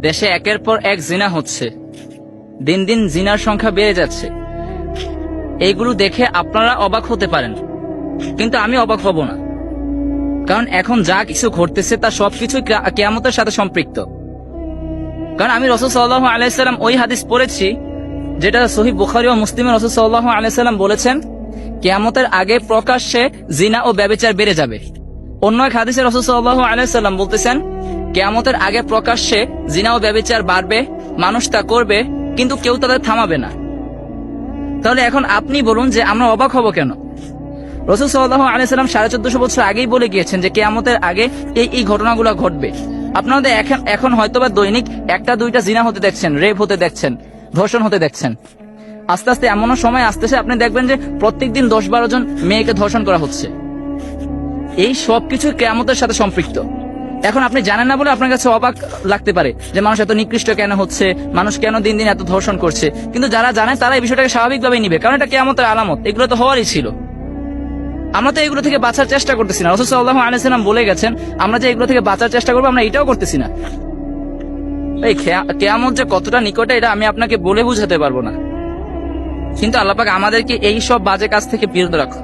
দেশে একের পর এক জিনা হচ্ছে, দিন দিন জিনার সংখ্যা বেড়ে যাচ্ছে। এইগুলো দেখে আপনারা অবাক হতে পারেন, কিন্তু আমি অবাক হব না, কারণ এখন যা কিছু ঘটতেছে তা সবকিছু কিয়ামতের সাথে সম্পৃক্ত। কারণ আমি রাসূল সাল্লাল্লাহু আলাইহি সাল্লাম ওই হাদিস পড়েছি যেটা সহিহ বুখারী ও মুসলিমে রাসূল সাল্লাল্লাহু আলাইহি সাল্লাম বলেছেন, কিয়ামতের আগে প্রকাশ্যে জিনা ও ব্যভিচার বেড়ে যাবে। অন্য এক হাদিসে রাসূল সাল্লাল্লাহু আলাইহি সাল্লাম বলতেছেন, কিয়ামতের আগে প্রকাশ্যে জিনা ও ব্যভিচার বাড়বে, মানুষ তা করবে, কিন্তু কেউ তাদের থামাবে না। তাহলে এখন আপনি বলুন যে আমরা অবাক হব কেন? রাসূল সাল্লাল্লাহু আলাইহি সাল্লাম 1450 বছর আগেই বলে গিয়েছেন যে কিয়ামতের আগে এই ঘটনাগুলো ঘটবে। আপনাদের এখন হয়তোবা দৈনিক একটা দুইটা জিনা হতে দেখছেন, রেপ হতে দেখছেন, ধর্ষণ হতে দেখছেন। আস্তে আস্তে এমনও সময় আসতেছে আপনি দেখবেন যে প্রত্যেকদিন 10-12 জন মেয়েকে ধর্ষণ করা হচ্ছে। এই সবকিছু কিয়ামতের সাথে সম্পৃক্ত। এখন আপনি জানেন না বলে আপনার কাছে অবাক লাগতে পারে যে মানুষ এত নিকৃষ্ট কেন হচ্ছে, মানুষ কেন দিন দিন এত ধর্ষণ করছে, কিন্তু যারা জানে তারা এই বিষয়টাকে স্বাভাবিকভাবে নিবে, কারণ এটা কিয়ামতের আলামত, এগুলো তো হওয়ারই ছিল। আমরা তো এগুলো থেকে বাঁচার চেষ্টা করতেছি না। রাসূল সাল্লাল্লাহু আলাইহি সাল্লাম বলে গেছেন আমরা যে এগুলো থেকে বাঁচার চেষ্টা করবো, আমরা এটাও করতেছি না। এই কিয়ামত যে কতটা নিকটে এটা আমি আপনাকে বলে বুঝাতে পারবো না, কিন্তু আল্লাহ পাক আমাদেরকে এই সব বাজে কাজ থেকে বিরত রাখো।